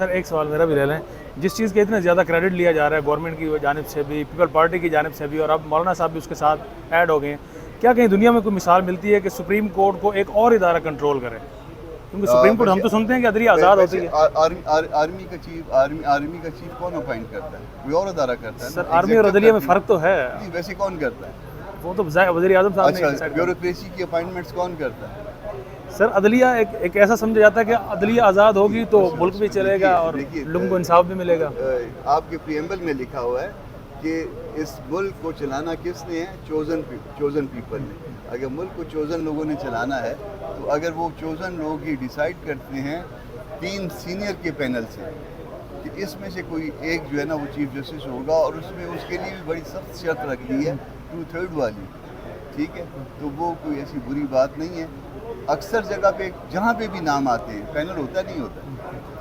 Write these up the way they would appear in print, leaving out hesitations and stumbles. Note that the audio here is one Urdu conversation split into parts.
سر ایک سوال میرا بھی لے لیں. جس چیز کے اتنا زیادہ کریڈٹ لیا جا رہا ہے گورنمنٹ کی جانب سے بھی, پیپل پارٹی کی جانب سے بھی, اور اب مولانا صاحب بھی اس کے ساتھ ایڈ ہو گئے ہیں, کیا کہیں دنیا میں کوئی مثال ملتی ہے کہ سپریم کورٹ کو ایک اور ادارہ کنٹرول کرے؟ کیونکہ سپریم کورٹ ہم تو سنتے ہیں کہ عدلیہ آزاد ہوتی ہے. آرمی کا چیف کون اپائنٹ کرتا ہے؟ کوئی اور ادارہ کرتا ہے. سر آرمی اور عدلیہ میں فرق تو ہے. ویسے کون کرتا ہے؟ وہ تو وزیر اعظم صاحب نے. اچھا, بیوروکریسی کی اپائنٹمنٹس کون کرتا ہے؟ سر عدلیہ ایک ایسا سمجھا جاتا ہے کہ عدلیہ آزاد ہوگی تو ملک بھی چلے گا اور لوگوں کو انصاف بھی ملے گا. آپ کے پریمبل میں لکھا ہوا ہے کہ اس ملک کو چلانا کس نے ہے؟ چوزن پیپل نے. اگر ملک کو چوزن لوگوں نے چلانا ہے تو اگر وہ چوزن لوگ ہی ڈیسائیڈ کرتے ہیں 3 سینئر کے پینل سے کہ اس میں سے کوئی ایک جو ہے نا وہ چیف جسٹس ہوگا, اور اس میں اس کے لیے بھی بڑی سخت شرط رکھ دی ہے 2/3 والی, ٹھیک ہے, تو وہ کوئی ایسی بری بات نہیں ہے. اکثر جگہ پہ جہاں پہ بھی نام آتے ہیں پینل ہوتا نہیں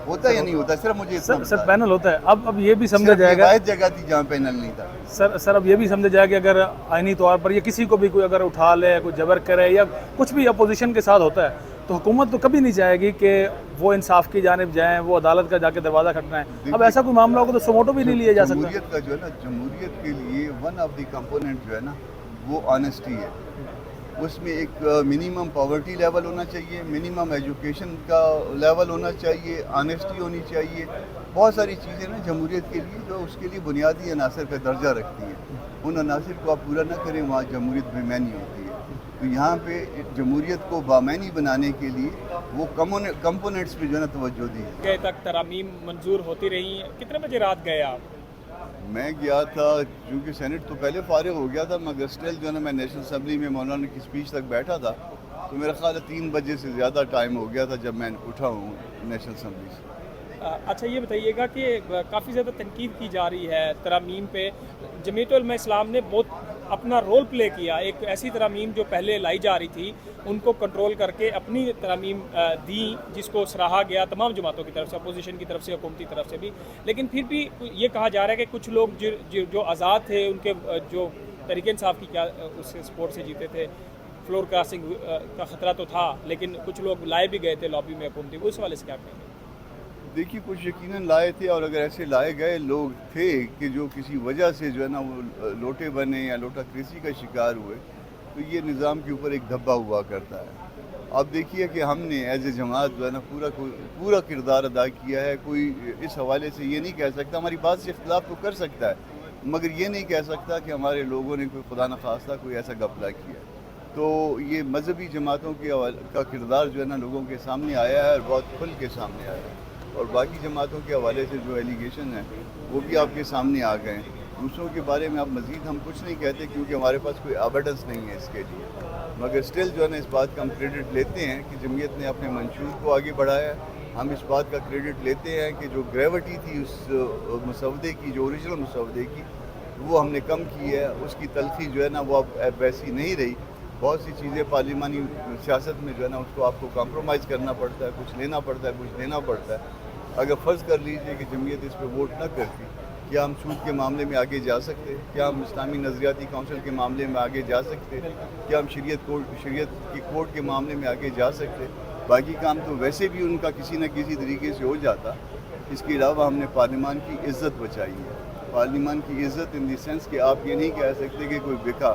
ہوتا یا نہیں ہوتا؟ صرف مجھے سر پینل ہوتا ہے. اب یہ بھی سمجھا جائے گا, واحد جگہ تھی جہاں پینل نہیں تھا. سر اب یہ بھی سمجھا جائے کہ اگر آئینی طور پر یہ کسی کو بھی کوئی اگر اٹھا لے, کوئی جبر کرے یا کچھ بھی اپوزیشن کے ساتھ ہوتا ہے, تو حکومت تو کبھی نہیں چاہے گی کہ وہ انصاف کی جانب جائیں, وہ عدالت کا جا کے دروازہ کھٹنا ہے. اب ایسا کوئی معاملہ ہوگا تو سموٹو بھی نہیں لیا جا سکتا. جمہوریت کا جو ہے نا, جمہوریت کے لیے ون آف دی کمپوننٹ جو ہے نا وہ آنیسٹی ہے. اس میں ایک منیمم پاورٹی لیول ہونا چاہیے, منیمم ایجوکیشن کا لیول ہونا چاہیے, آنیسٹی ہونی چاہیے. بہت ساری چیزیں نا جمہوریت کے لیے جو اس کے لیے بنیادی عناصر کا درجہ رکھتی ہیں. ان عناصر کو آپ پورا نہ کریں, وہاں جمہوریت بے معنی ہوتی ہے. تو یہاں پہ جمہوریت کو بامعنی بنانے کے لیے وہ کمپوننٹس پہ جو ہے نا توجہ دی. گئے تک ترامیم منظور ہوتی رہی, کتنے بجے رات گئے آپ؟ میں گیا تھا کیونکہ سینٹ تو پہلے فارغ ہو گیا تھا, مگر اسٹل جو ہے نا میں نیشنل اسمبلی میں مولانا کی اسپیچ تک بیٹھا تھا, تو میرا خیال ہے 3 بجے سے زیادہ ٹائم ہو گیا تھا جب میں اٹھا ہوں نیشنل اسمبلی سے. اچھا یہ بتائیے گا کہ کافی زیادہ تنقید کی جا رہی ہے ترامیم پہ. جمعیت علماء اسلام نے بہت اپنا رول پلے کیا, ایک ایسی ترامیم جو پہلے لائی جا رہی تھی ان کو کنٹرول کر کے اپنی ترامیم دی, جس کو سراہا گیا تمام جماعتوں کی طرف سے, اپوزیشن کی طرف سے, حکومتی طرف سے بھی. لیکن پھر بھی یہ کہا جا رہا ہے کہ کچھ لوگ جو آزاد تھے, ان کے جو تحریک انصاف کی کیا اس سپورٹ سے جیتے تھے, فلور کراسنگ کا خطرہ تو تھا, لیکن کچھ لوگ لائے بھی گئے تھے لابی میں حکومتی. اس حوالے سے کیا کہیں گے؟ دیکھیے کچھ یقیناً لائے تھے, اور اگر ایسے لائے گئے لوگ تھے کہ جو کسی وجہ سے جو ہے نا وہ لوٹے بنے یا لوٹا کریسی کا شکار ہوئے, تو یہ نظام کے اوپر ایک دھبا ہوا کرتا ہے. اب دیکھیے کہ ہم نے ایز اے جماعت جو ہے نا پورا کردار ادا کیا ہے. کوئی اس حوالے سے یہ نہیں کہہ سکتا, ہماری بات سے اختلاف تو کر سکتا ہے, مگر یہ نہیں کہہ سکتا کہ ہمارے لوگوں نے کوئی خدا نخواستہ کوئی ایسا گھپلا کیا. تو یہ مذہبی جماعتوں کا کردار جو ہے نا لوگوں کے سامنے آیا ہے, اور بہت کھل کے سامنے آیا ہے. اور باقی جماعتوں کے حوالے سے جو ایلیگیشن ہیں وہ بھی آپ کے سامنے آ گئے ہیں. دوسروں کے بارے میں اب مزید ہم کچھ نہیں کہتے کیونکہ ہمارے پاس کوئی ایویڈنس نہیں ہے اس کے لیے, مگر اسٹل جو ہے نا اس بات کا ہم کریڈٹ لیتے ہیں کہ جمعیت نے اپنے منشور کو آگے بڑھایا ہے. ہم اس بات کا کریڈٹ لیتے ہیں کہ جو گریوٹی تھی اس مسودے کی, جو اوریجنل مسودے کی, وہ ہم نے کم کی ہے. اس کی تلخی جو ہے نا وہ اب ویسی نہیں رہی. بہت سی چیزیں پارلیمانی سیاست میں جو ہے نا اس کو آپ کو کمپرومائز کرنا پڑتا ہے, کچھ لینا پڑتا ہے, کچھ دینا پڑتا ہے. اگر فرض کر لیجئے کہ جمعیت اس پہ ووٹ نہ کرتی, کیا ہم سود کے معاملے میں آگے جا سکتے؟ کیا ہم اسلامی نظریاتی کونسل کے معاملے میں آگے جا سکتے؟ کیا ہم شریعت کی کورٹ کے معاملے میں آگے جا سکتے؟ باقی کام تو ویسے بھی ان کا کسی نہ کسی طریقے سے ہو جاتا. اس کے علاوہ ہم نے پارلیمان کی عزت بچائی ہے. پارلیمان کی عزت ان دی سینس کہ آپ یہ نہیں کہہ سکتے کہ کوئی بکا.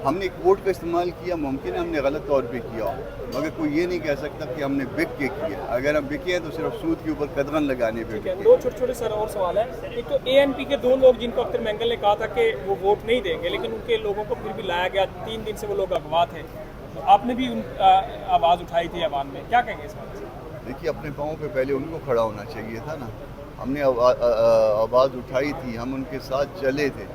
ہم نے ایک ووٹ کا استعمال کیا, ممکن ہے ہم نے غلط طور پہ کیا ہو, مگر کوئی یہ نہیں کہہ سکتا کہ ہم نے بک کے کیا. اگر ہم بکے ہیں تو صرف سود کے اوپر قدغن لگانے پہ. 2 چھوٹے سر اور سوال ہے. ایک تو اے این پی کے 2 لوگ جن کو اختر مینگل نے کہا تھا کہ وہ ووٹ نہیں دیں گے, لیکن ان کے لوگوں کو پھر بھی لایا گیا. 3 دن سے وہ لوگ اغوا تھے, آپ نے بھی آواز اٹھائی تھی عوام میں, کیا کہیں گے اس بارے میں؟ دیکھیے اپنے پاؤں پہ پہلے ان کو کھڑا ہونا چاہیے تھا نا. ہم نے آواز اٹھائی تھی, ہم ان کے ساتھ چلے تھے,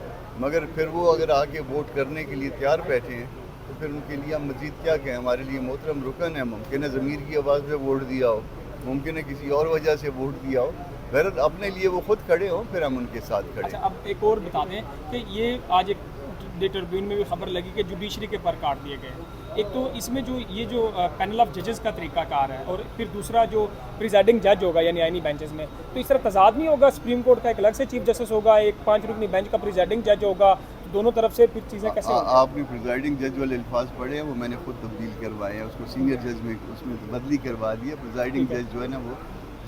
مگر پھر وہ اگر آگے ووٹ کرنے کے لیے تیار بیٹھے ہیں تو پھر ان کے لیے ہم مزید کیا کہیں. ہمارے لیے محترم رکن ہے. ممکن ہے ضمیر کی آواز پہ ووٹ دیا ہو, ممکن ہے کسی اور وجہ سے ووٹ دیا ہو, غیرت اپنے لیے وہ خود کھڑے ہوں, پھر ہم ان کے ساتھ کھڑے. اچھا اب ایک اور بتا دیں کہ یہ آج ایک ڈے ٹربیون میں بھی خبر لگی کہ جوڈیشری کے پر کاٹ دیے گئے. ایک تو اس میں جو پینل آف ججز کا طریقہ کار ہے, اور پھر دوسرا جو پریزائڈنگ جج ہوگا یعنی آئینی بینچز میں, تو اس طرح تضاد نہیں ہوگا؟ سپریم کورٹ کا ایک الگ سے چیف جسٹس ہوگا, ایک 5 رکنی بینچ کا پریزائڈنگ جج ہوگا, دونوں طرف سے پھر چیزیں کیسے ہوگی؟ آپ نے پریزائڈنگ جج والے الفاظ پڑھے ہیں, وہ میں نے خود تبدیل کروائے ہیں. اس کو سینئر جج میں اس میں تبدیلی کروا دی ہے. پریزائڈنگ جج جو ہے نا وہ